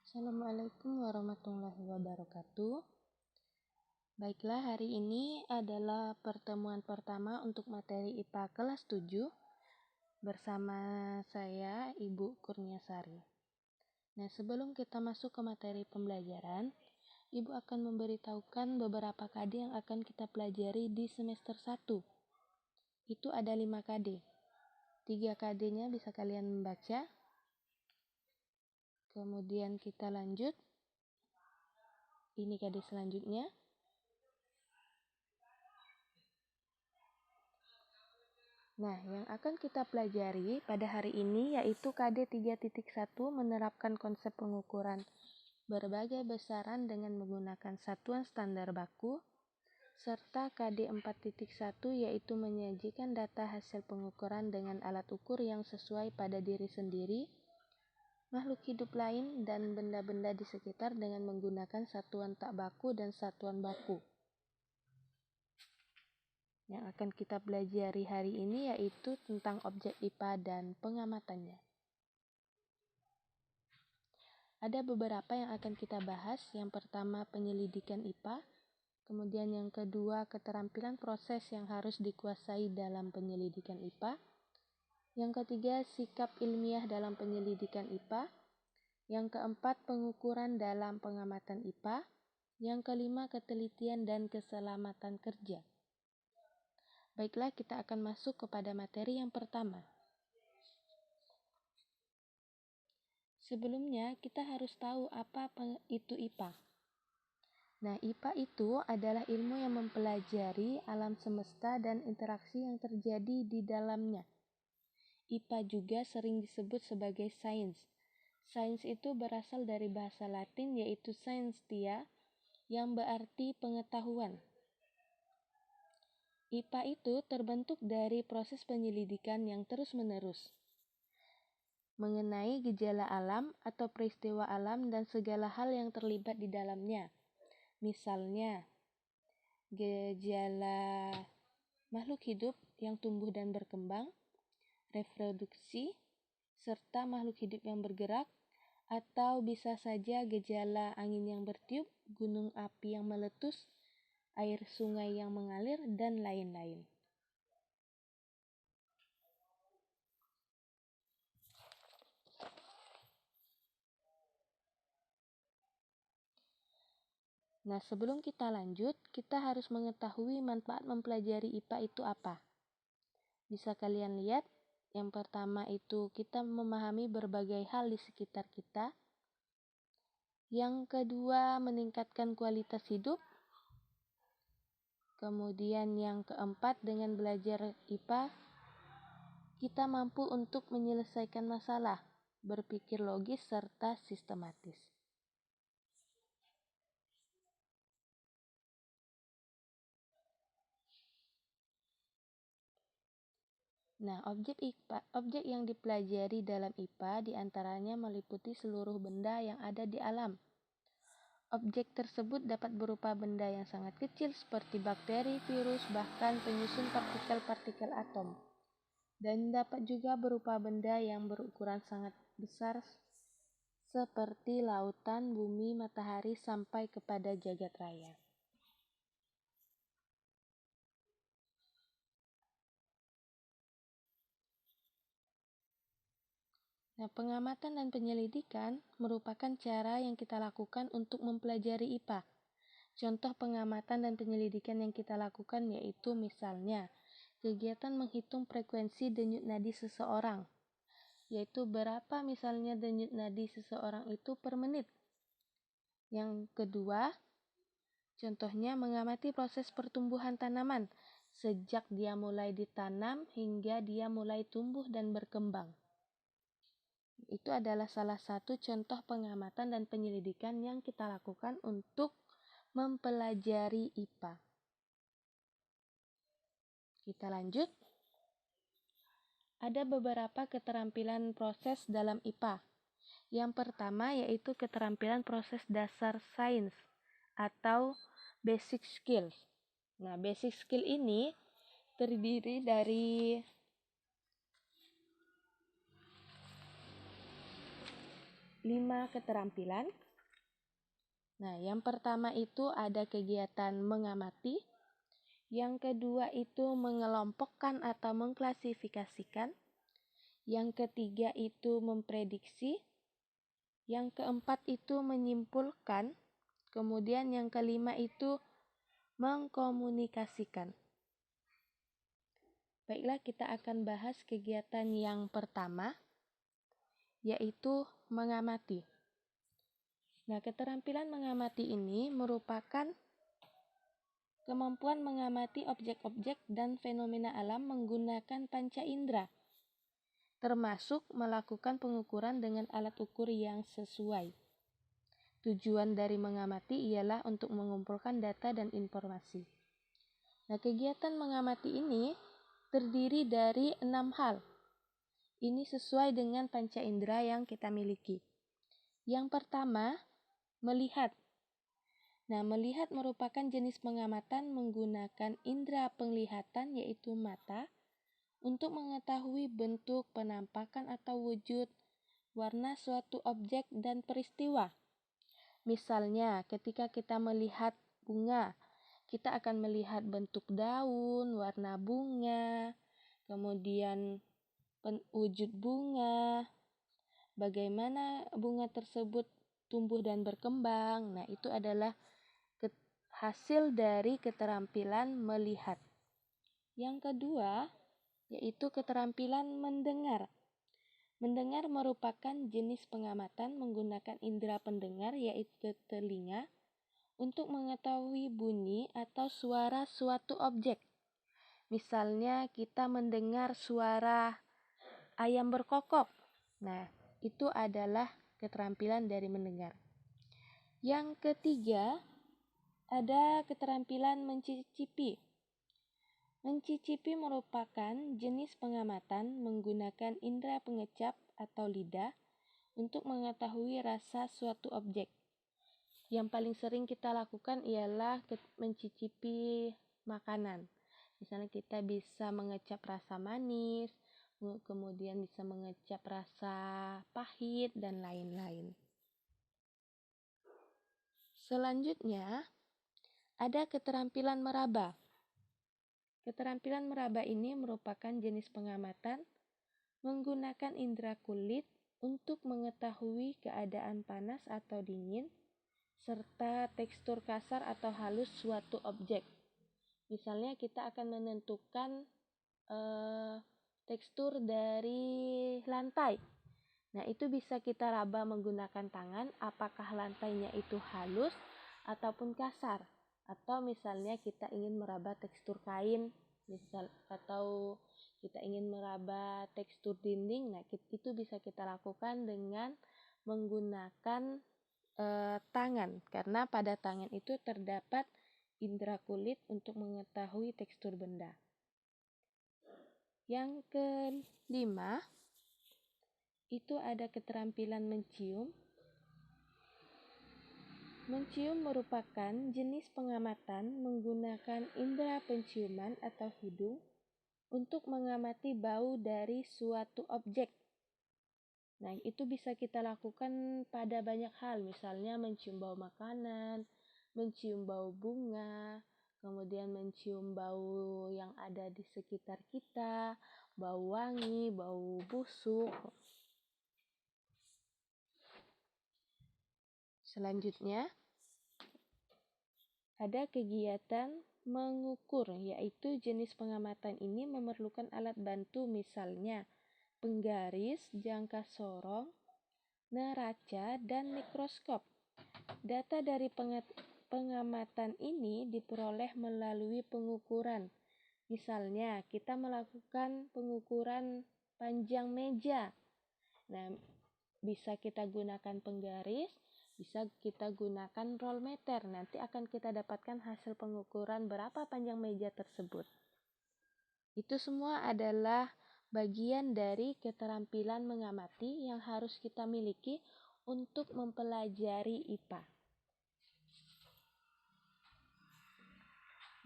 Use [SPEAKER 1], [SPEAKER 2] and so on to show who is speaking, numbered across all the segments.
[SPEAKER 1] Assalamualaikum warahmatullahi wabarakatuh. Baiklah, hari ini adalah pertemuan pertama untuk materi IPA kelas 7 bersama saya, Ibu Kurniasari. Nah, sebelum kita masuk ke materi pembelajaran, Ibu akan memberitahukan beberapa KD yang akan kita pelajari di semester 1. Itu ada 5 KD. 3 KD-nya bisa kalian membaca. Kemudian kita lanjut. Ini KD selanjutnya. Nah, yang akan kita pelajari pada hari ini yaitu KD 3.1 menerapkan konsep pengukuran berbagai besaran dengan menggunakan satuan standar baku, serta KD 4.1 yaitu menyajikan data hasil pengukuran dengan alat ukur yang sesuai pada diri sendiri, makhluk hidup lain, dan benda-benda di sekitar dengan menggunakan satuan tak baku dan satuan baku. Yang akan kita pelajari hari ini yaitu tentang objek IPA dan pengamatannya. Ada beberapa yang akan kita bahas. Yang pertama, penyelidikan IPA. Kemudian yang kedua, keterampilan proses yang harus dikuasai dalam penyelidikan IPA. Yang ketiga, sikap ilmiah dalam penyelidikan IPA. Yang keempat, pengukuran dalam pengamatan IPA. Yang kelima, ketelitian dan keselamatan kerja. Baiklah, kita akan masuk kepada materi yang pertama. Sebelumnya, kita harus tahu apa itu IPA. Nah, IPA itu adalah ilmu yang mempelajari alam semesta dan interaksi yang terjadi di dalamnya. IPA juga sering disebut sebagai sains. Sains itu berasal dari bahasa Latin yaitu scientia, yang berarti pengetahuan. IPA itu terbentuk dari proses penyelidikan yang terus-menerus mengenai gejala alam atau peristiwa alam dan segala hal yang terlibat di dalamnya. Misalnya, gejala makhluk hidup yang tumbuh dan berkembang, reproduksi, serta makhluk hidup yang bergerak, atau bisa saja gejala angin yang bertiup, gunung api yang meletus, air sungai yang mengalir, dan lain-lain. Nah, sebelum kita lanjut, kita harus mengetahui manfaat mempelajari IPA itu apa. Bisa kalian lihat, yang pertama itu kita memahami berbagai hal di sekitar kita. Yang kedua, meningkatkan kualitas hidup. Kemudian yang keempat, dengan belajar IPA, kita mampu untuk menyelesaikan masalah, berpikir logis, serta sistematis. Nah, objek yang dipelajari dalam IPA diantaranya meliputi seluruh benda yang ada di alam. Objek tersebut dapat berupa benda yang sangat kecil seperti bakteri, virus, bahkan penyusun partikel-partikel atom. Dan dapat juga berupa benda yang berukuran sangat besar seperti lautan, bumi, matahari, sampai kepada jagat raya. Nah, pengamatan dan penyelidikan merupakan cara yang kita lakukan untuk mempelajari IPA. Contoh pengamatan dan penyelidikan yang kita lakukan yaitu misalnya kegiatan menghitung frekuensi denyut nadi seseorang, yaitu berapa misalnya denyut nadi seseorang itu per menit. Yang kedua, contohnya mengamati proses pertumbuhan tanaman sejak dia mulai ditanam hingga dia mulai tumbuh dan berkembang. Itu adalah salah satu contoh pengamatan dan penyelidikan yang kita lakukan untuk mempelajari IPA. Kita lanjut. Ada beberapa keterampilan proses dalam IPA. Yang pertama yaitu keterampilan proses dasar sains atau basic skills. Nah, basic skill ini terdiri dari 5 keterampilan. Nah, yang pertama itu ada kegiatan mengamati. Yang kedua itu mengelompokkan atau mengklasifikasikan. Yang ketiga itu memprediksi. Yang keempat itu menyimpulkan. Kemudian yang kelima itu mengkomunikasikan. Baiklah, kita akan bahas kegiatan yang pertama, yaitu mengamati. Nah, keterampilan mengamati ini merupakan kemampuan mengamati objek-objek dan fenomena alam menggunakan panca indera, termasuk melakukan pengukuran dengan alat ukur yang sesuai. Tujuan dari mengamati ialah untuk mengumpulkan data dan informasi. Nah, kegiatan mengamati ini terdiri dari 6 hal. Ini sesuai dengan panca indera yang kita miliki. Yang pertama, melihat. Nah, melihat merupakan jenis pengamatan menggunakan indera penglihatan yaitu mata untuk mengetahui bentuk, penampakan atau wujud, warna suatu objek dan peristiwa. Misalnya, ketika kita melihat bunga, kita akan melihat bentuk daun, warna bunga, kemudian wujud bunga, bagaimana bunga tersebut tumbuh dan berkembang. Nah, itu adalah hasil dari keterampilan melihat. Yang kedua, yaitu keterampilan mendengar. Mendengar merupakan jenis pengamatan menggunakan indera pendengar yaitu telinga untuk mengetahui bunyi atau suara suatu objek. Misalnya kita mendengar suara ayam berkokok. Nah, itu adalah keterampilan dari mendengar. Yang ketiga, ada keterampilan mencicipi. Mencicipi merupakan jenis pengamatan menggunakan indera pengecap atau lidah untuk mengetahui rasa suatu objek. Yang paling sering kita lakukan ialah mencicipi makanan. Misalnya kita bisa mengecap rasa manis, kemudian bisa mengecap rasa pahit, dan lain-lain. Selanjutnya, ada keterampilan meraba. Keterampilan meraba ini merupakan jenis pengamatan menggunakan indera kulit untuk mengetahui keadaan panas atau dingin, serta tekstur kasar atau halus suatu objek. Misalnya kita akan menentukan tekstur dari lantai. Nah, itu bisa kita raba menggunakan tangan, apakah lantainya itu halus ataupun kasar. Atau misalnya kita ingin meraba tekstur kain, atau kita ingin meraba tekstur dinding, nah itu bisa kita lakukan dengan menggunakan tangan, karena pada tangan itu terdapat indera kulit untuk mengetahui tekstur benda. Yang kelima, itu ada keterampilan mencium. Mencium merupakan jenis pengamatan menggunakan indera penciuman atau hidung untuk mengamati bau dari suatu objek. Nah, itu bisa kita lakukan pada banyak hal, misalnya mencium bau makanan, mencium bau bunga, kemudian mencium bau yang ada di sekitar kita, bau wangi, bau busuk. Selanjutnya, ada kegiatan mengukur, yaitu jenis pengamatan ini memerlukan alat bantu, misalnya penggaris, jangka sorong, neraca, dan mikroskop. Data dari pengamatan ini diperoleh melalui pengukuran. Misalnya, kita melakukan pengukuran panjang meja. Nah, bisa kita gunakan penggaris, bisa kita gunakan roll meter. Nanti akan kita dapatkan hasil pengukuran berapa panjang meja tersebut. Itu semua adalah bagian dari keterampilan mengamati yang harus kita miliki untuk mempelajari IPA.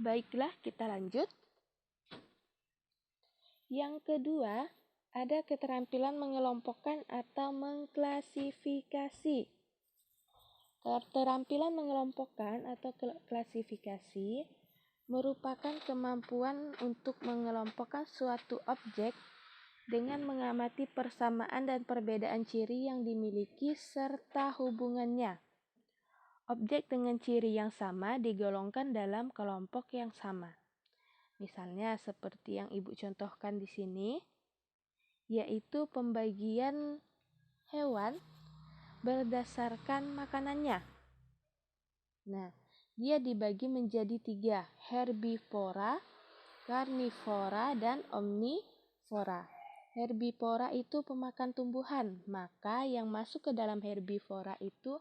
[SPEAKER 1] Baiklah, kita lanjut. Yang kedua, ada keterampilan mengelompokkan atau mengklasifikasi. Keterampilan mengelompokkan atau klasifikasi merupakan kemampuan untuk mengelompokkan suatu objek dengan mengamati persamaan dan perbedaan ciri yang dimiliki serta hubungannya. Objek dengan ciri yang sama digolongkan dalam kelompok yang sama. Misalnya seperti yang Ibu contohkan di sini, yaitu pembagian hewan berdasarkan makanannya. Nah, dia dibagi menjadi 3, herbivora, karnivora, dan omnivora. Herbivora itu pemakan tumbuhan, maka yang masuk ke dalam herbivora itu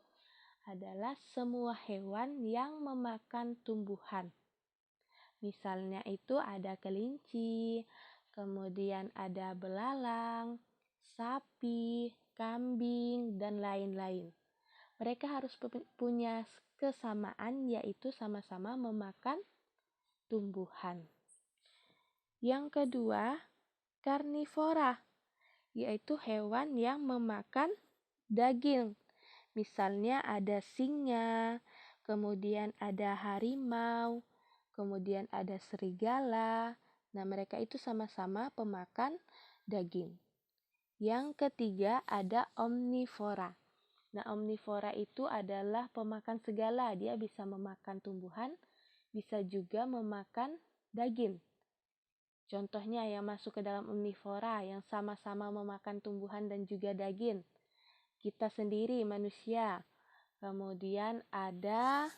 [SPEAKER 1] adalah semua hewan yang memakan tumbuhan. Misalnya itu ada kelinci, kemudian ada belalang, sapi, kambing, dan lain-lain. Mereka harus punya kesamaan, yaitu sama-sama memakan tumbuhan. Yang kedua, karnivora, yaitu hewan yang memakan daging. Misalnya ada singa, kemudian ada harimau, kemudian ada serigala. Nah, mereka itu sama-sama pemakan daging. Yang ketiga ada omnivora. Nah, omnivora itu adalah pemakan segala. Dia bisa memakan tumbuhan, bisa juga memakan daging. Contohnya yang masuk ke dalam omnivora yang sama-sama memakan tumbuhan dan juga daging. Kita sendiri manusia. Kemudian ada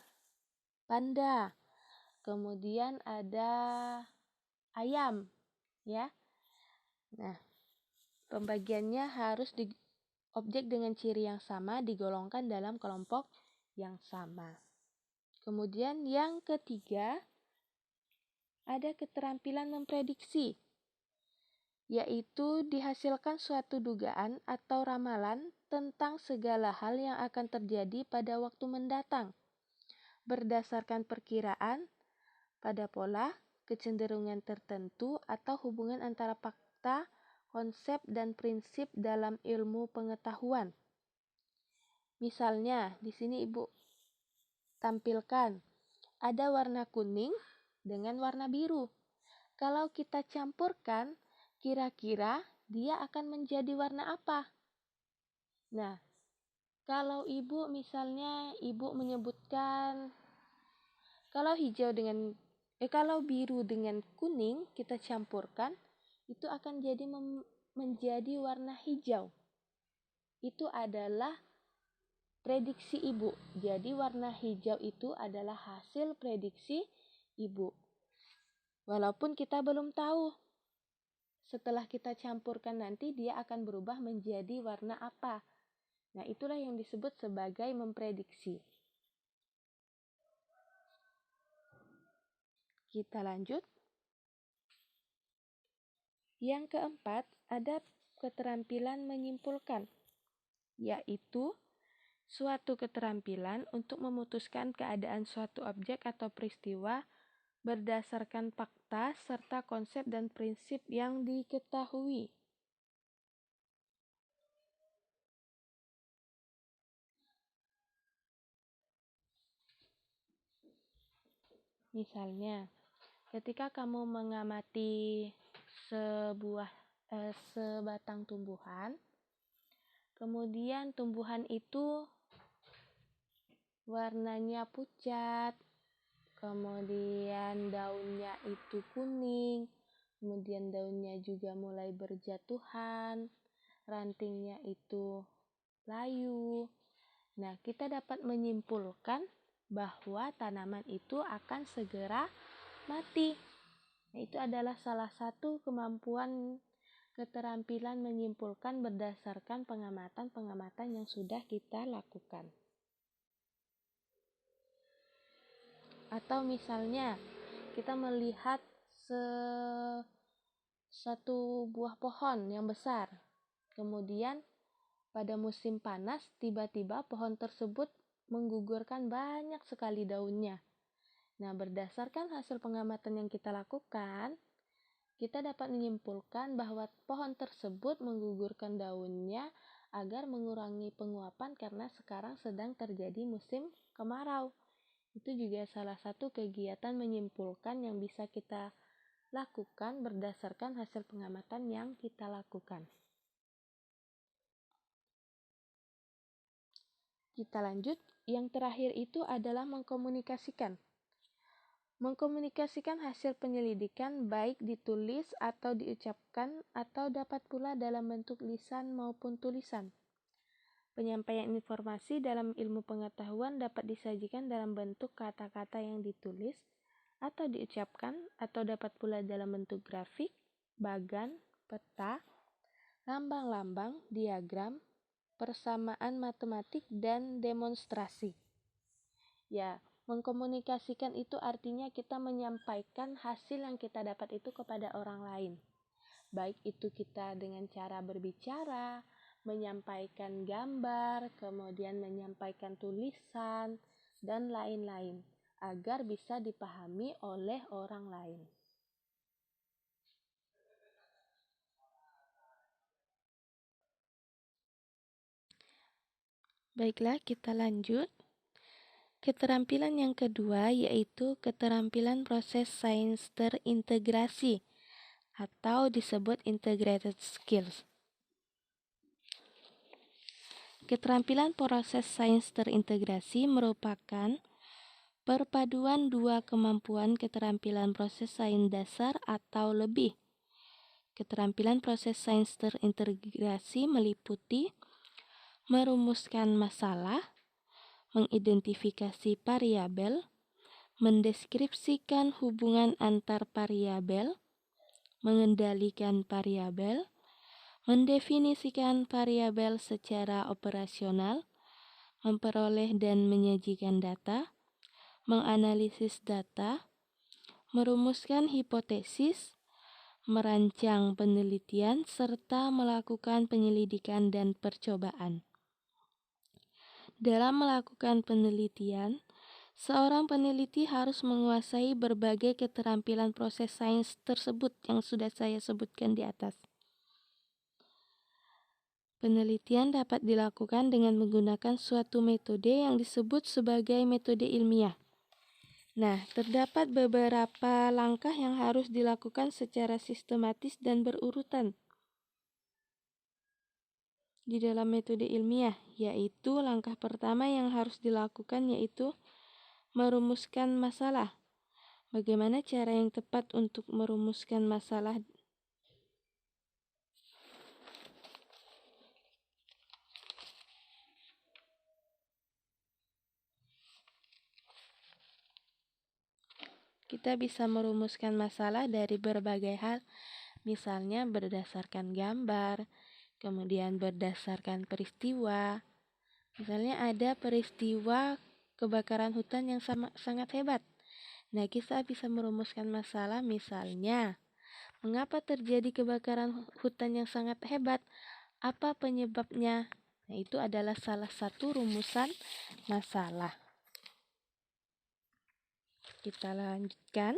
[SPEAKER 1] panda. Kemudian ada ayam, ya. Nah, pembagiannya harus objek dengan ciri yang sama digolongkan dalam kelompok yang sama. Kemudian yang ketiga, ada keterampilan memprediksi, yaitu dihasilkan suatu dugaan atau ramalan tentang segala hal yang akan terjadi pada waktu mendatang, berdasarkan perkiraan pada pola, kecenderungan tertentu, atau hubungan antara fakta, konsep, dan prinsip dalam ilmu pengetahuan. Misalnya, di sini Ibu tampilkan ada warna kuning dengan warna biru. Kalau kita campurkan, kira-kira dia akan menjadi warna apa? Nah, kalau Ibu misalnya Ibu menyebutkan kalau biru dengan kuning kita campurkan, itu akan menjadi warna hijau. Itu adalah prediksi Ibu. Jadi warna hijau itu adalah hasil prediksi Ibu. Walaupun kita belum tahu setelah kita campurkan nanti dia akan berubah menjadi warna apa. Nah, itulah yang disebut sebagai memprediksi. Kita lanjut. Yang keempat, ada keterampilan menyimpulkan, yaitu suatu keterampilan untuk memutuskan keadaan suatu objek atau peristiwa berdasarkan fakta serta konsep dan prinsip yang diketahui. Misalnya, ketika kamu mengamati sebatang tumbuhan, kemudian tumbuhan itu warnanya pucat, kemudian daunnya itu kuning, kemudian daunnya juga mulai berjatuhan, rantingnya itu layu. Nah, kita dapat menyimpulkan bahwa tanaman itu akan segera mati. Nah, itu adalah salah satu kemampuan keterampilan menyimpulkan berdasarkan pengamatan-pengamatan yang sudah kita lakukan. Atau misalnya kita melihat satu buah pohon yang besar. Kemudian pada musim panas tiba-tiba pohon tersebut menggugurkan banyak sekali daunnya. Nah, berdasarkan hasil pengamatan yang kita lakukan, kita dapat menyimpulkan bahwa pohon tersebut menggugurkan daunnya agar mengurangi penguapan karena sekarang sedang terjadi musim kemarau. Itu juga salah satu kegiatan menyimpulkan yang bisa kita lakukan berdasarkan hasil pengamatan yang kita lakukan. Kita lanjut, yang terakhir itu adalah mengkomunikasikan. Mengkomunikasikan hasil penyelidikan baik ditulis atau diucapkan atau dapat pula dalam bentuk lisan maupun tulisan. Penyampaian informasi dalam ilmu pengetahuan dapat disajikan dalam bentuk kata-kata yang ditulis atau diucapkan atau dapat pula dalam bentuk grafik, bagan, peta, lambang-lambang, diagram, persamaan matematik, dan demonstrasi. Ya, mengkomunikasikan itu artinya kita menyampaikan hasil yang kita dapat itu kepada orang lain. Baik itu kita dengan cara berbicara, menyampaikan gambar, kemudian menyampaikan tulisan, dan lain-lain, agar bisa dipahami oleh orang lain. Baiklah, kita lanjut. Keterampilan yang kedua yaitu keterampilan proses sains terintegrasi atau disebut integrated skills. Keterampilan proses sains terintegrasi merupakan perpaduan dua kemampuan keterampilan proses sains dasar atau lebih. Keterampilan proses sains terintegrasi meliputi merumuskan masalah, mengidentifikasi variabel, mendeskripsikan hubungan antar variabel, mengendalikan variabel, mendefinisikan variabel secara operasional, memperoleh dan menyajikan data, menganalisis data, merumuskan hipotesis, merancang penelitian, serta melakukan penyelidikan dan percobaan. Dalam melakukan penelitian, seorang peneliti harus menguasai berbagai keterampilan proses sains tersebut yang sudah saya sebutkan di atas. Penelitian dapat dilakukan dengan menggunakan suatu metode yang disebut sebagai metode ilmiah. Nah, terdapat beberapa langkah yang harus dilakukan secara sistematis dan berurutan di dalam metode ilmiah, yaitu langkah pertama yang harus dilakukan yaitu merumuskan masalah. Bagaimana cara yang tepat untuk merumuskan masalah? Kita bisa merumuskan masalah dari berbagai hal, misalnya berdasarkan gambar, kemudian berdasarkan peristiwa. Misalnya ada peristiwa kebakaran hutan yang sangat hebat. Nah, kita bisa merumuskan masalah misalnya, mengapa terjadi kebakaran hutan yang sangat hebat? Apa penyebabnya? Nah, itu adalah salah satu rumusan masalah. Kita lanjutkan.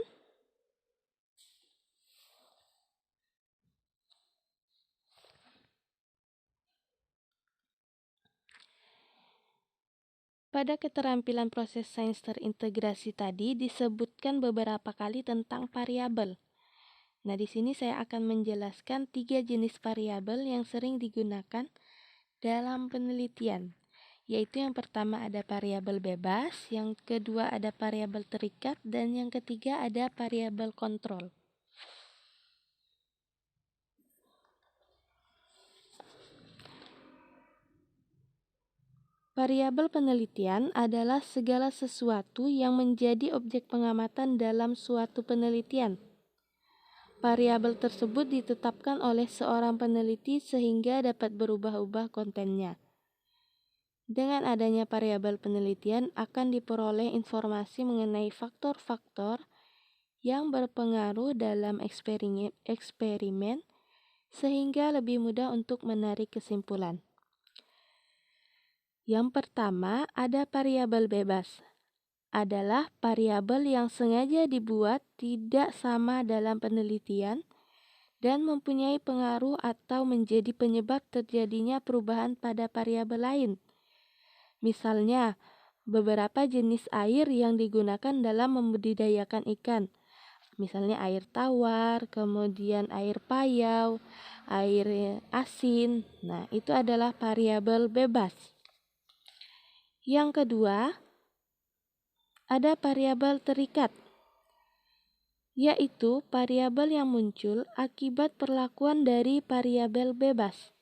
[SPEAKER 1] Pada keterampilan proses sains terintegrasi tadi disebutkan beberapa kali tentang variabel. Nah, di sini saya akan menjelaskan 3 jenis variabel yang sering digunakan dalam penelitian, yaitu yang pertama ada variabel bebas, yang kedua ada variabel terikat, dan yang ketiga ada variabel kontrol. Variabel penelitian adalah segala sesuatu yang menjadi objek pengamatan dalam suatu penelitian. Variabel tersebut ditetapkan oleh seorang peneliti sehingga dapat berubah-ubah kontennya. Dengan adanya variabel penelitian akan diperoleh informasi mengenai faktor-faktor yang berpengaruh dalam eksperimen sehingga lebih mudah untuk menarik kesimpulan. Yang pertama, ada variabel bebas. Adalah variabel yang sengaja dibuat tidak sama dalam penelitian dan mempunyai pengaruh atau menjadi penyebab terjadinya perubahan pada variabel lain. Misalnya, beberapa jenis air yang digunakan dalam membudidayakan ikan. Misalnya air tawar, kemudian air payau, air asin. Nah, itu adalah variabel bebas. Yang kedua, ada variabel terikat, yaitu variabel yang muncul akibat perlakuan dari variabel bebas.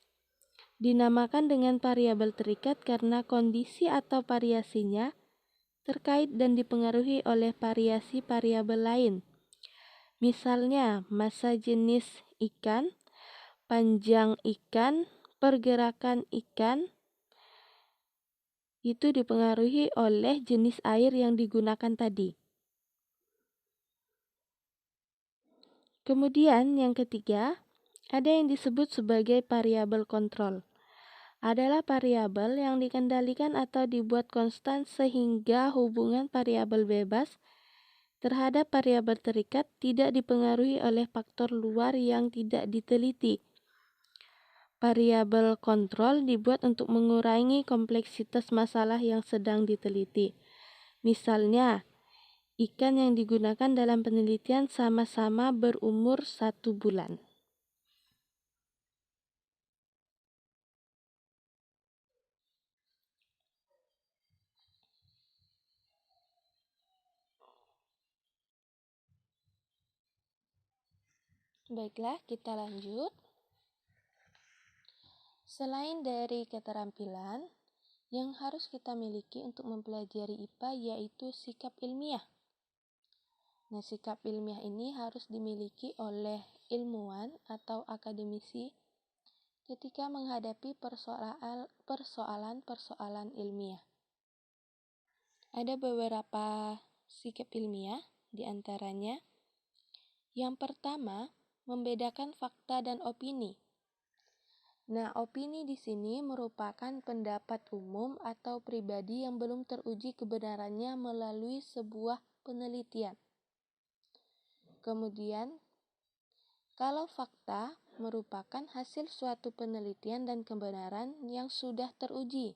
[SPEAKER 1] Dinamakan dengan variabel terikat karena kondisi atau variasinya terkait dan dipengaruhi oleh variasi variabel lain. Misalnya, massa jenis ikan, panjang ikan, pergerakan ikan, itu dipengaruhi oleh jenis air yang digunakan tadi. Kemudian yang ketiga, ada yang disebut sebagai variabel kontrol. Adalah variabel yang dikendalikan atau dibuat konstan sehingga hubungan variabel bebas terhadap variabel terikat tidak dipengaruhi oleh faktor luar yang tidak diteliti. Variabel kontrol dibuat untuk mengurangi kompleksitas masalah yang sedang diteliti. Misalnya, ikan yang digunakan dalam penelitian sama-sama berumur 1 bulan. Baiklah, kita lanjut. Selain dari keterampilan, yang harus kita miliki untuk mempelajari IPA yaitu sikap ilmiah. Nah, sikap ilmiah ini harus dimiliki oleh ilmuwan atau akademisi ketika menghadapi persoalan-persoalan ilmiah. Ada beberapa sikap ilmiah, di antaranya yang pertama, membedakan fakta dan opini. Nah, opini di sini merupakan pendapat umum atau pribadi yang belum teruji kebenarannya melalui sebuah penelitian. Kemudian, kalau fakta merupakan hasil suatu penelitian dan kebenaran yang sudah teruji.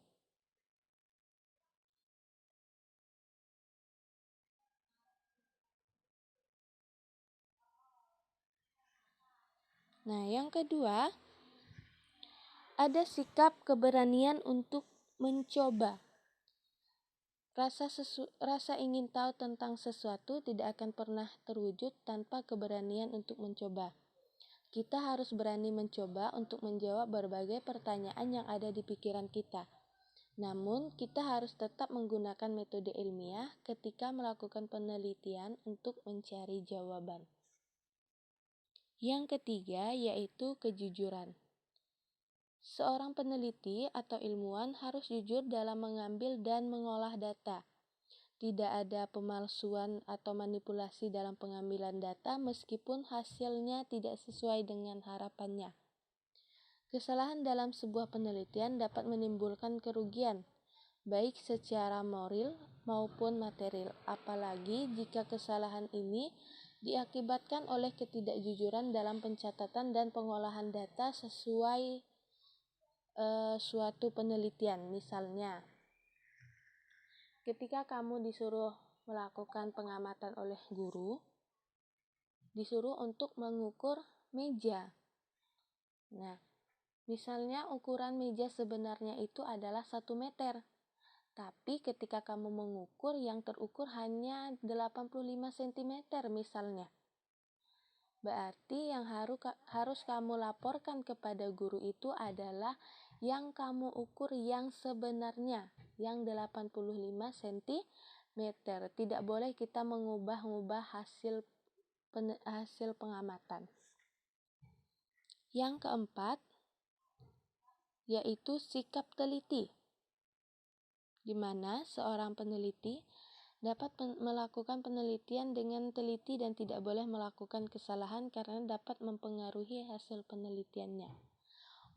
[SPEAKER 1] Nah, yang kedua, ada sikap keberanian untuk mencoba. Rasa ingin tahu tentang sesuatu tidak akan pernah terwujud tanpa keberanian untuk mencoba. Kita harus berani mencoba untuk menjawab berbagai pertanyaan yang ada di pikiran kita. Namun, kita harus tetap menggunakan metode ilmiah ketika melakukan penelitian untuk mencari jawaban. Yang ketiga yaitu kejujuran. Seorang peneliti atau ilmuwan harus jujur dalam mengambil dan mengolah data. Tidak ada pemalsuan atau manipulasi dalam pengambilan data meskipun hasilnya tidak sesuai dengan harapannya. Kesalahan dalam sebuah penelitian dapat menimbulkan kerugian, baik secara moral maupun material, apalagi jika kesalahan ini diakibatkan oleh ketidakjujuran dalam pencatatan dan pengolahan data sesuai suatu penelitian. Misalnya, ketika kamu disuruh melakukan pengamatan oleh guru, disuruh untuk mengukur meja. Nah, misalnya ukuran meja sebenarnya itu adalah 1 meter. Tapi ketika kamu mengukur, yang terukur hanya 85 cm misalnya. Berarti yang harus kamu laporkan kepada guru itu adalah yang kamu ukur yang sebenarnya, yang 85 cm. Tidak boleh kita mengubah-ubah hasil pengamatan. Yang keempat, yaitu sikap teliti, di mana seorang peneliti dapat melakukan penelitian dengan teliti dan tidak boleh melakukan kesalahan karena dapat mempengaruhi hasil penelitiannya.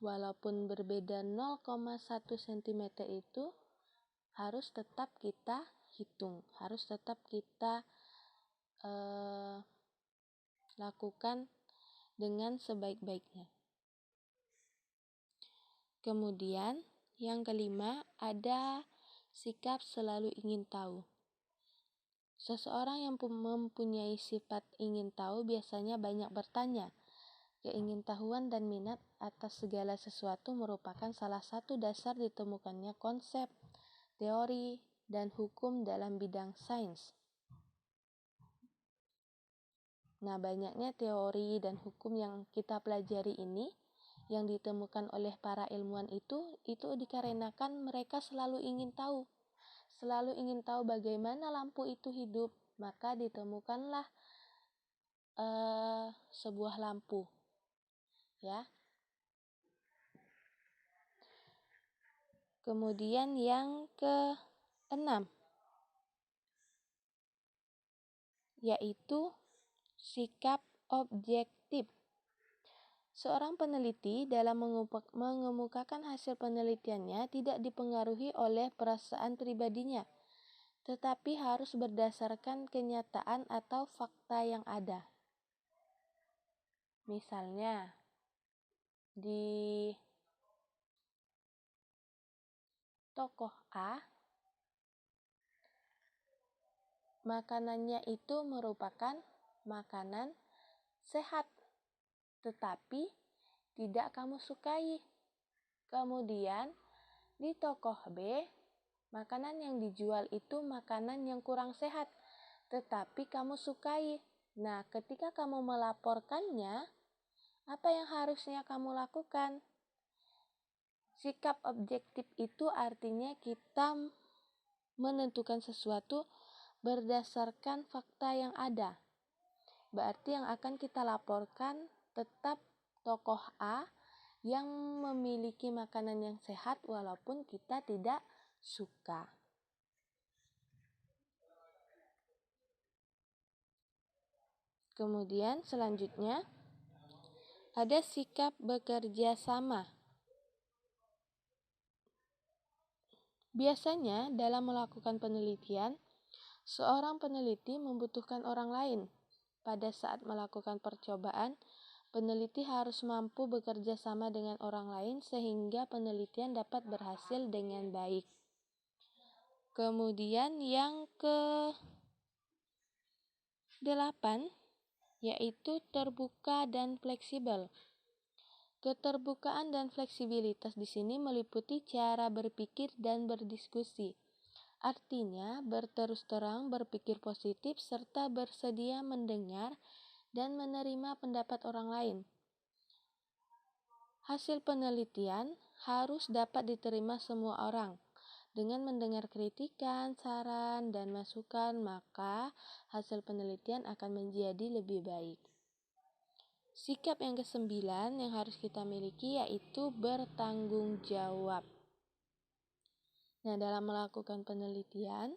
[SPEAKER 1] Walaupun berbeda 0,1 cm itu harus tetap kita hitung, harus tetap kita lakukan dengan sebaik-baiknya. Kemudian, yang kelima, ada sikap selalu ingin tahu. Seseorang yang mempunyai sifat ingin tahu biasanya banyak bertanya. Keingintahuan dan minat atas segala sesuatu merupakan salah satu dasar ditemukannya konsep, teori, dan hukum dalam bidang sains. Nah, banyaknya teori dan hukum yang kita pelajari ini yang ditemukan oleh para ilmuwan itu dikarenakan mereka selalu ingin tahu bagaimana lampu itu hidup, maka ditemukanlah sebuah lampu, ya. Kemudian yang keenam, yaitu sikap objektif. Seorang peneliti dalam mengemukakan hasil penelitiannya tidak dipengaruhi oleh perasaan pribadinya, tetapi harus berdasarkan kenyataan atau fakta yang ada. Misalnya, di tokoh A, makanannya itu merupakan makanan sehat, tetapi tidak kamu sukai. Kemudian di tokoh B, makanan yang dijual itu makanan yang kurang sehat, tetapi kamu sukai. Nah, ketika kamu melaporkannya, apa yang harusnya kamu lakukan? Sikap objektif itu artinya kita menentukan sesuatu berdasarkan fakta yang ada. Berarti yang akan kita laporkan tetap tokoh A yang memiliki makanan yang sehat walaupun kita tidak suka. Kemudian selanjutnya ada sikap bekerja sama. Biasanya dalam melakukan penelitian, seorang peneliti membutuhkan orang lain. Pada saat melakukan percobaan, peneliti harus mampu bekerja sama dengan orang lain sehingga penelitian dapat berhasil dengan baik. Kemudian yang ke-8 yaitu terbuka dan fleksibel. Keterbukaan dan fleksibilitas di sini meliputi cara berpikir dan berdiskusi. Artinya, berterus terang, berpikir positif, serta bersedia mendengar dan menerima pendapat orang lain. Hasil penelitian harus dapat diterima semua orang. Dengan mendengar kritikan, saran, dan masukan, maka hasil penelitian akan menjadi lebih baik. Sikap yang ke-9 yang harus kita miliki yaitu bertanggung jawab. Nah, dalam melakukan penelitian,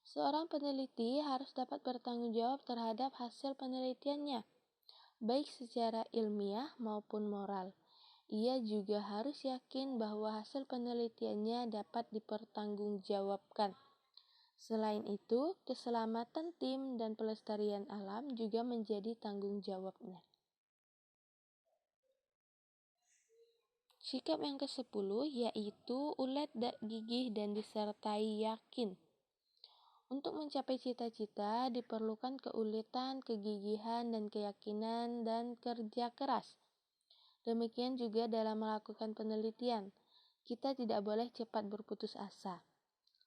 [SPEAKER 1] seorang peneliti harus dapat bertanggung jawab terhadap hasil penelitiannya, baik secara ilmiah maupun moral. Ia juga harus yakin bahwa hasil penelitiannya dapat dipertanggungjawabkan. Selain itu, keselamatan tim dan pelestarian alam juga menjadi tanggung jawabnya. Sikap yang ke-10 yaitu ulet, gigih, dan disertai yakin. Untuk mencapai cita-cita diperlukan keuletan, kegigihan, dan keyakinan, dan kerja keras. Demikian juga dalam melakukan penelitian. Kita tidak boleh cepat berputus asa.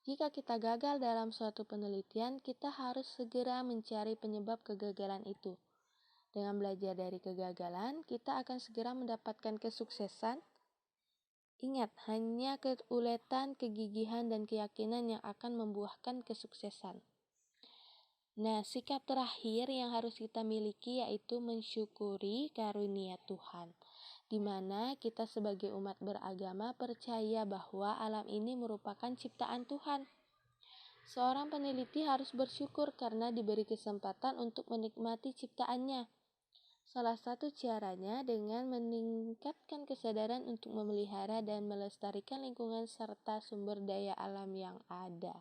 [SPEAKER 1] Jika kita gagal dalam suatu penelitian, kita harus segera mencari penyebab kegagalan itu. Dengan belajar dari kegagalan, kita akan segera mendapatkan kesuksesan. Ingat, hanya keuletan, kegigihan, dan keyakinan yang akan membuahkan kesuksesan. Nah, sikap terakhir yang harus kita miliki yaitu mensyukuri karunia Tuhan, di mana kita sebagai umat beragama percaya bahwa alam ini merupakan ciptaan Tuhan. Seorang peneliti harus bersyukur karena diberi kesempatan untuk menikmati ciptaannya. Salah satu caranya dengan meningkatkan kesadaran untuk memelihara dan melestarikan lingkungan serta sumber daya alam yang ada.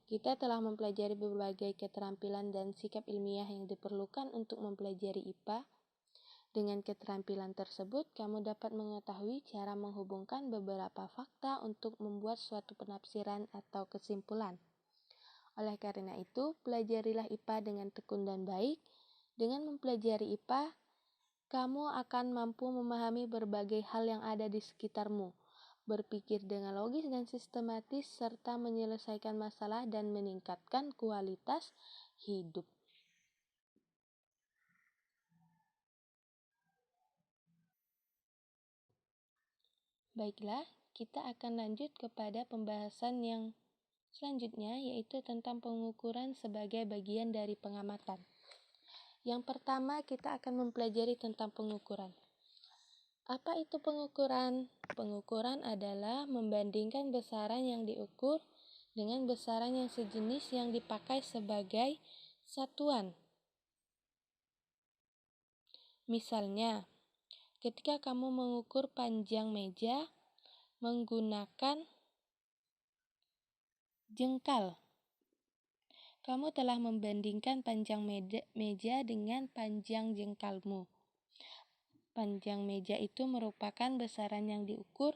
[SPEAKER 1] Kita telah mempelajari berbagai keterampilan dan sikap ilmiah yang diperlukan untuk mempelajari IPA. Dengan keterampilan tersebut, kamu dapat mengetahui cara menghubungkan beberapa fakta untuk membuat suatu penafsiran atau kesimpulan. Oleh karena itu, pelajarilah IPA dengan tekun dan baik. Dengan mempelajari IPA, kamu akan mampu memahami berbagai hal yang ada di sekitarmu, berpikir dengan logis dan sistematis, serta menyelesaikan masalah dan meningkatkan kualitas hidup. Baiklah, kita akan lanjut kepada pembahasan yang selanjutnya, yaitu tentang pengukuran sebagai bagian dari pengamatan. Yang pertama, kita akan mempelajari tentang pengukuran. Apa itu pengukuran? Pengukuran adalah membandingkan besaran yang diukur dengan besaran yang sejenis yang dipakai sebagai satuan. Misalnya, ketika kamu mengukur panjang meja menggunakan jengkal, kamu telah membandingkan panjang meja dengan panjang jengkalmu. Panjang meja itu merupakan besaran yang diukur,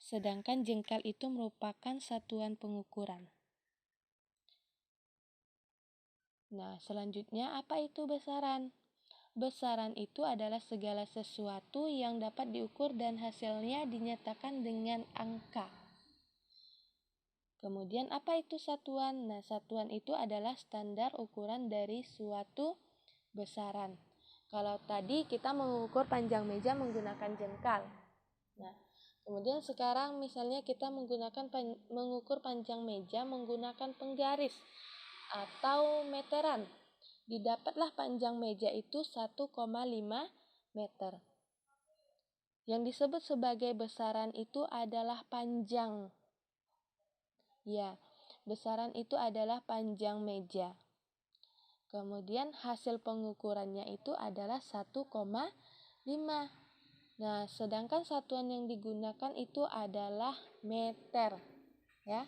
[SPEAKER 1] sedangkan jengkal itu merupakan satuan pengukuran. Nah, selanjutnya apa itu besaran? Besaran itu adalah segala sesuatu yang dapat diukur dan hasilnya dinyatakan dengan angka. Kemudian apa itu satuan? Nah, satuan itu adalah standar ukuran dari suatu besaran. Kalau tadi kita mengukur panjang meja menggunakan jengkal. Nah, kemudian sekarang misalnya kita mengukur panjang meja menggunakan penggaris atau meteran. Didapatlah panjang meja itu 1,5 meter. Yang disebut sebagai besaran itu adalah panjang. Ya, besaran itu adalah panjang meja. Kemudian hasil pengukurannya itu adalah 1,5. Nah, sedangkan satuan yang digunakan itu adalah meter, ya.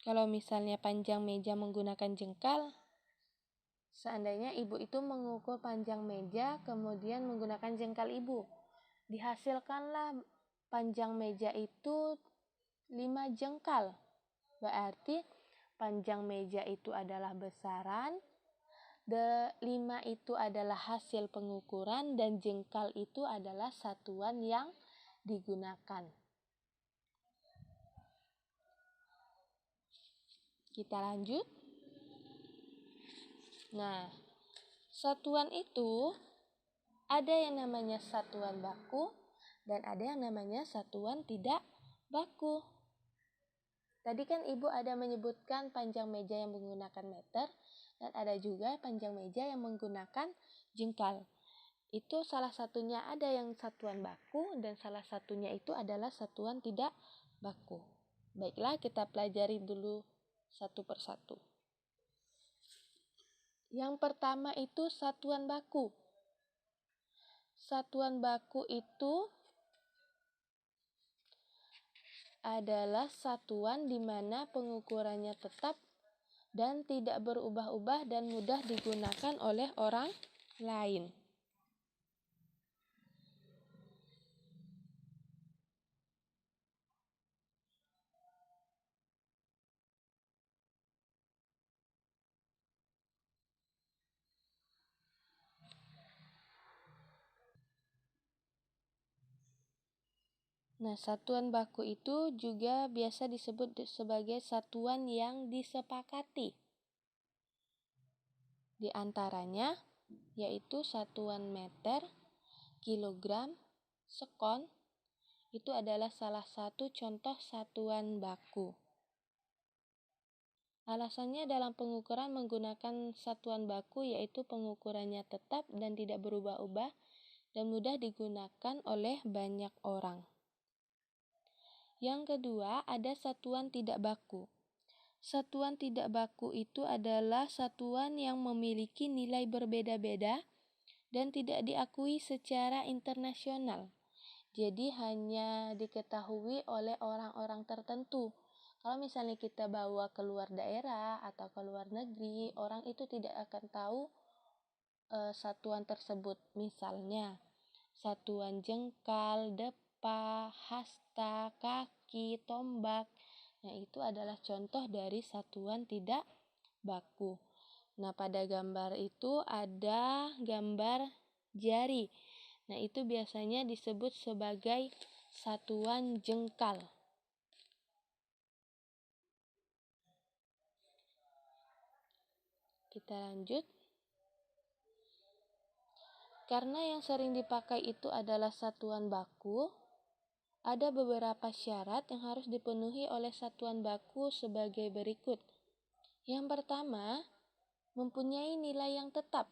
[SPEAKER 1] Kalau misalnya panjang meja menggunakan jengkal, seandainya ibu itu mengukur panjang meja kemudian menggunakan jengkal ibu, dihasilkanlah panjang meja itu 5 jengkal. Berarti panjang meja itu adalah besaran, 5 itu adalah hasil pengukuran, dan jengkal itu adalah satuan yang digunakan. Kita lanjut. Nah, satuan itu ada yang namanya satuan baku dan ada yang namanya satuan tidak baku. Tadi kan ibu ada menyebutkan panjang meja yang menggunakan meter dan ada juga panjang meja yang menggunakan jengkal. Itu salah satunya ada yang satuan baku dan salah satunya itu adalah satuan tidak baku. Baiklah, kita pelajari dulu satu persatu. Yang pertama itu satuan baku. Satuan baku itu adalah satuan di mana pengukurannya tetap dan tidak berubah-ubah dan mudah digunakan oleh orang lain. Nah, satuan baku itu juga biasa disebut sebagai satuan yang disepakati. Di antaranya yaitu satuan meter, kilogram, sekon. Itu adalah salah satu contoh satuan baku. Alasannya dalam pengukuran menggunakan satuan baku yaitu pengukurannya tetap dan tidak berubah-ubah dan mudah digunakan oleh banyak orang. Yang kedua, ada satuan tidak baku. Satuan tidak baku itu adalah satuan yang memiliki nilai berbeda-beda dan tidak diakui secara internasional. Jadi hanya diketahui oleh orang-orang tertentu. Kalau misalnya kita bawa keluar daerah atau ke luar negeri, orang itu tidak akan tahu satuan tersebut. Misalnya satuan jengkal, depa, hasta, kaki, tombak. Nah, itu adalah contoh dari satuan tidak baku. Nah, pada gambar itu ada gambar jari. Nah, itu biasanya disebut sebagai satuan jengkal. Kita lanjut. Karena yang sering dipakai itu adalah satuan baku, ada beberapa syarat yang harus dipenuhi oleh satuan baku sebagai berikut. Yang pertama, mempunyai nilai yang tetap.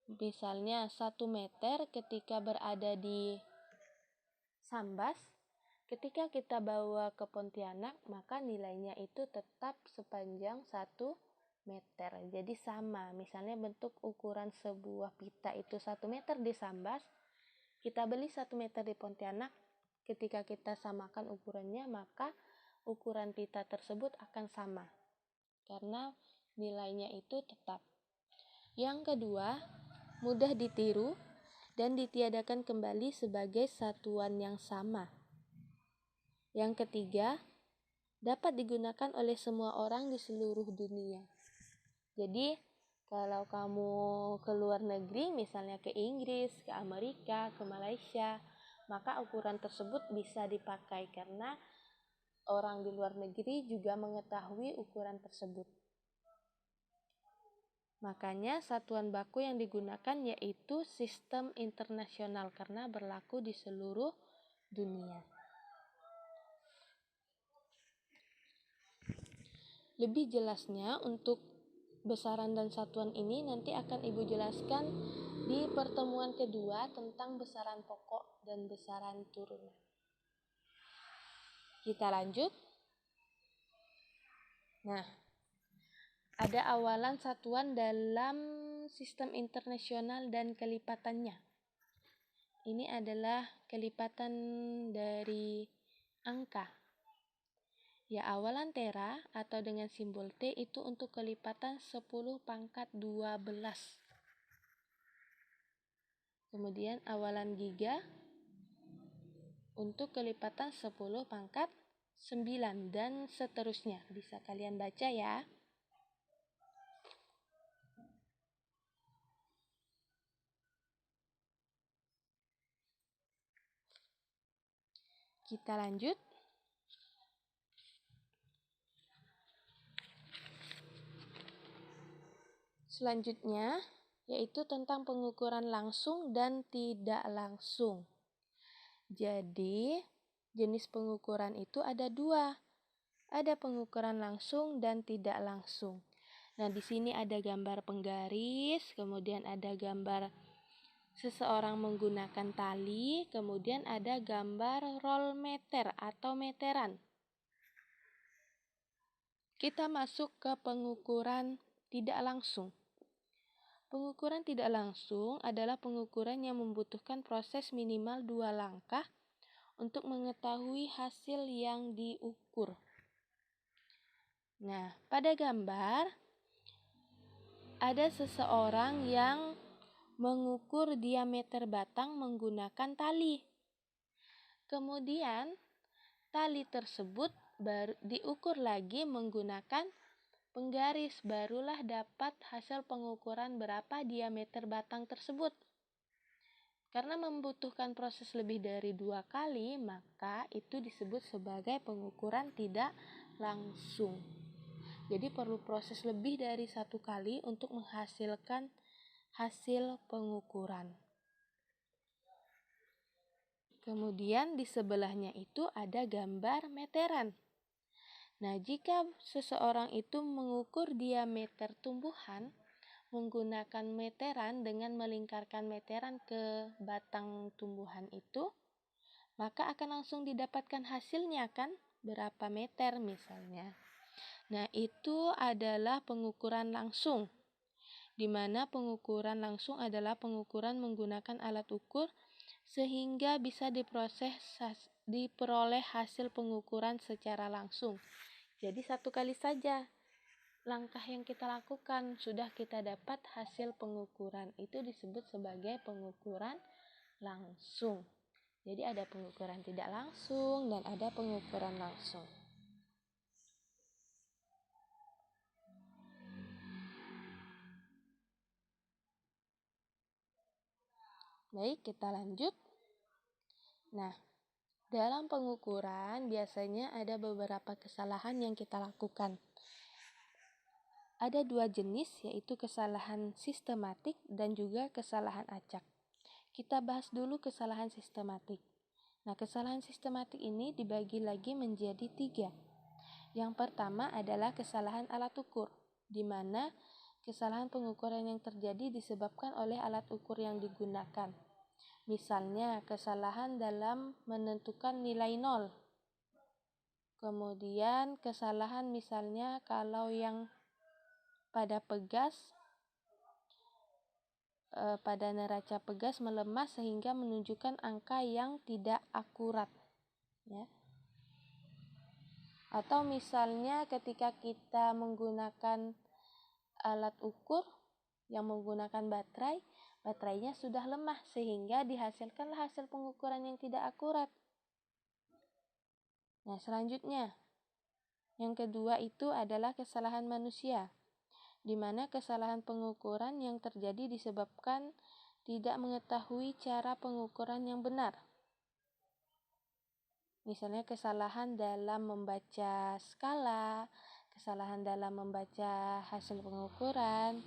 [SPEAKER 1] Misalnya 1 meter ketika berada di Sambas, ketika kita bawa ke Pontianak, maka nilainya itu tetap sepanjang 1 meter. Jadi sama, misalnya bentuk ukuran sebuah pita itu 1 meter di Sambas, kita beli 1 meter di Pontianak, ketika kita samakan ukurannya, maka ukuran pita tersebut akan sama, karena nilainya itu tetap. Yang kedua, mudah ditiru dan ditiadakan kembali sebagai satuan yang sama. Yang ketiga, dapat digunakan oleh semua orang di seluruh dunia. Jadi, kalau kamu ke luar negeri, misalnya ke Inggris, ke Amerika, ke Malaysia, maka ukuran tersebut bisa dipakai karena orang di luar negeri juga mengetahui ukuran tersebut. Makanya satuan baku yang digunakan yaitu sistem internasional karena berlaku di seluruh dunia. Lebih jelasnya untuk besaran dan satuan ini nanti akan Ibu jelaskan di pertemuan kedua tentang besaran pokok dan besaran turunan. Kita lanjut. Nah, ada awalan satuan dalam sistem internasional dan kelipatannya. Ini adalah kelipatan dari angka. Ya, awalan tera atau dengan simbol T itu untuk kelipatan 10 pangkat 12. Kemudian awalan giga untuk kelipatan 10 pangkat 9 dan seterusnya. Bisa kalian baca ya. Kita lanjut. Selanjutnya yaitu tentang pengukuran langsung dan tidak langsung. Jadi, jenis pengukuran itu ada 2. Ada pengukuran langsung dan tidak langsung. Nah, di sini ada gambar penggaris, kemudian ada gambar seseorang menggunakan tali, kemudian ada gambar roll meter atau meteran. Kita masuk ke pengukuran tidak langsung. Pengukuran tidak langsung adalah pengukuran yang membutuhkan proses minimal 2 langkah untuk mengetahui hasil yang diukur. Nah, pada gambar ada seseorang yang mengukur diameter batang menggunakan tali. Kemudian, tali tersebut diukur lagi menggunakan penggaris, barulah dapat hasil pengukuran berapa diameter batang tersebut. Karena membutuhkan proses lebih dari 2 kali, maka itu disebut sebagai pengukuran tidak langsung. Jadi perlu proses lebih dari 1 kali untuk menghasilkan hasil pengukuran. Kemudian di sebelahnya itu ada gambar meteran. Nah, jika seseorang itu mengukur diameter tumbuhan menggunakan meteran dengan melingkarkan meteran ke batang tumbuhan itu, maka akan langsung didapatkan hasilnya kan, berapa meter misalnya. Nah, itu adalah pengukuran langsung. di mana pengukuran langsung adalah pengukuran menggunakan alat ukur sehingga bisa diperoleh hasil pengukuran secara langsung. Jadi satu kali saja langkah yang kita lakukan sudah kita dapat hasil pengukuran. Itu disebut sebagai pengukuran langsung. Jadi ada pengukuran tidak langsung dan ada pengukuran langsung. Baik, kita lanjut. Nah, dalam pengukuran biasanya ada beberapa kesalahan yang kita lakukan. Ada dua jenis, yaitu kesalahan sistematik dan juga kesalahan acak. Kita bahas dulu kesalahan sistematik. Nah, kesalahan sistematik ini dibagi lagi menjadi 3. Yang pertama adalah kesalahan alat ukur, di mana kesalahan pengukuran yang terjadi disebabkan oleh alat ukur yang digunakan. Misalnya, kesalahan dalam menentukan nilai 0. Kemudian, kesalahan misalnya kalau yang pada neraca pegas melemah sehingga menunjukkan angka yang tidak akurat, ya. Atau misalnya ketika kita menggunakan alat ukur yang menggunakan baterainya sudah lemah sehingga dihasilkanlah hasil pengukuran yang tidak akurat. Nah, selanjutnya yang kedua itu adalah kesalahan manusia, di mana kesalahan pengukuran yang terjadi disebabkan tidak mengetahui cara pengukuran yang benar. Misalnya kesalahan dalam membaca skala, kesalahan dalam membaca hasil pengukuran,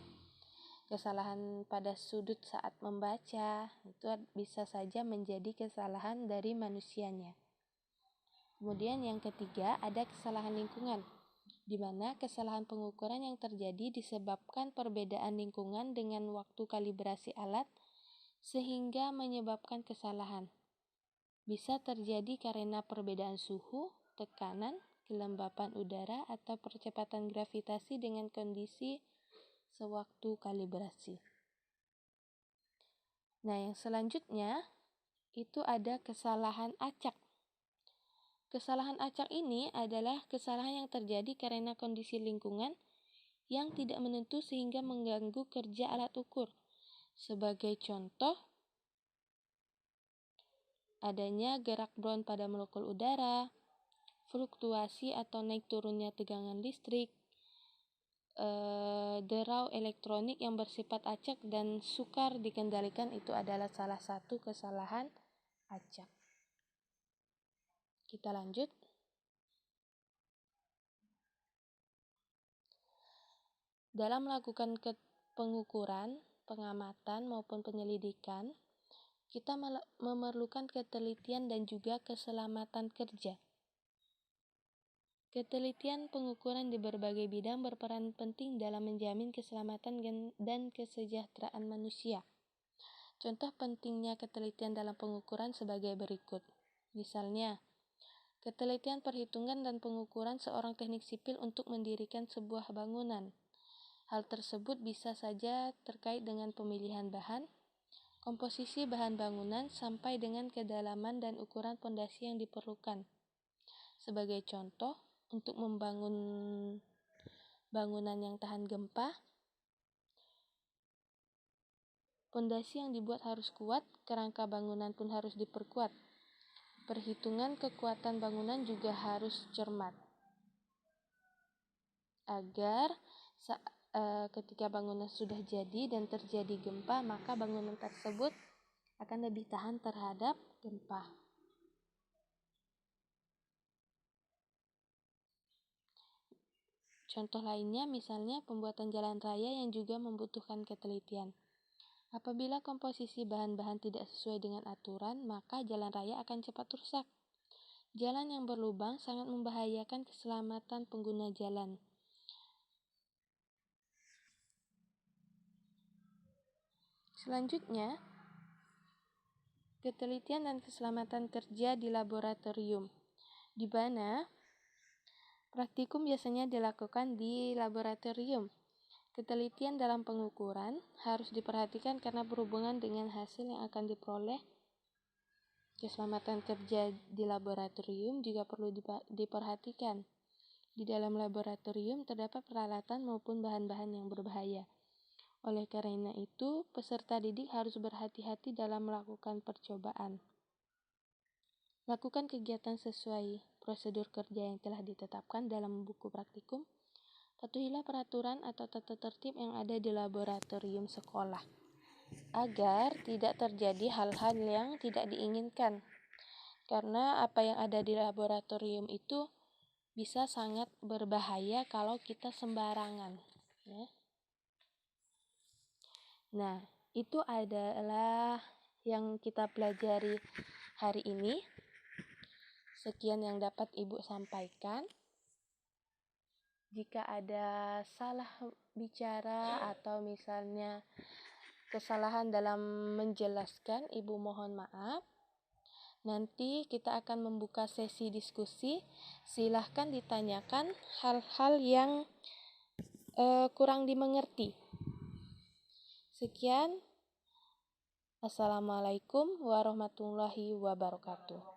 [SPEAKER 1] kesalahan pada sudut saat membaca, itu bisa saja menjadi kesalahan dari manusianya. Kemudian yang ketiga ada kesalahan lingkungan, di mana kesalahan pengukuran yang terjadi disebabkan perbedaan lingkungan dengan waktu kalibrasi alat sehingga menyebabkan kesalahan. Bisa terjadi karena perbedaan suhu, tekanan, kelembapan udara, atau percepatan gravitasi dengan kondisi sewaktu kalibrasi. Nah, yang selanjutnya itu ada kesalahan acak. Kesalahan acak ini adalah kesalahan yang terjadi karena kondisi lingkungan yang tidak menentu sehingga mengganggu kerja alat ukur. Sebagai contoh, adanya gerak Brown pada molekul udara, fluktuasi atau naik turunnya tegangan listrik, derau elektronik yang bersifat acak dan sukar dikendalikan, itu adalah salah satu kesalahan acak. Kita lanjut. Dalam melakukan pengukuran, pengamatan maupun penyelidikan, kita memerlukan ketelitian dan juga keselamatan kerja. Ketelitian pengukuran di berbagai bidang berperan penting dalam menjamin keselamatan dan kesejahteraan manusia. Contoh pentingnya ketelitian dalam pengukuran sebagai berikut. Misalnya, ketelitian perhitungan dan pengukuran seorang teknik sipil untuk mendirikan sebuah bangunan. Hal tersebut bisa saja terkait dengan pemilihan bahan, komposisi bahan bangunan, sampai dengan kedalaman dan ukuran pondasi yang diperlukan. Sebagai contoh, untuk membangun bangunan yang tahan gempa, pondasi yang dibuat harus kuat, kerangka bangunan pun harus diperkuat. Perhitungan kekuatan bangunan juga harus cermat, agar ketika bangunan sudah jadi dan terjadi gempa, maka bangunan tersebut akan lebih tahan terhadap gempa. Contoh lainnya misalnya pembuatan jalan raya yang juga membutuhkan ketelitian. Apabila komposisi bahan-bahan tidak sesuai dengan aturan, maka jalan raya akan cepat rusak. Jalan yang berlubang sangat membahayakan keselamatan pengguna jalan. Selanjutnya, ketelitian dan keselamatan kerja di laboratorium, di mana praktikum biasanya dilakukan di laboratorium. Ketelitian dalam pengukuran harus diperhatikan karena berhubungan dengan hasil yang akan diperoleh. Keselamatan kerja di laboratorium juga perlu diperhatikan. Di dalam laboratorium terdapat peralatan maupun bahan-bahan yang berbahaya. Oleh karena itu, peserta didik harus berhati-hati dalam melakukan percobaan. Lakukan kegiatan sesuai prosedur kerja yang telah ditetapkan dalam buku praktikum. Patuhilah peraturan atau tata tertib yang ada di laboratorium sekolah, agar tidak terjadi hal-hal yang tidak diinginkan. Karena apa yang ada di laboratorium itu bisa sangat berbahaya kalau kita sembarangan. Ya. Nah, itu adalah yang kita pelajari hari ini. Sekian yang dapat Ibu sampaikan. Jika ada salah bicara atau misalnya kesalahan dalam menjelaskan, Ibu mohon maaf. Nanti kita akan membuka sesi diskusi. Silahkan ditanyakan hal-hal yang kurang dimengerti. Sekian. Assalamualaikum warahmatullahi wabarakatuh.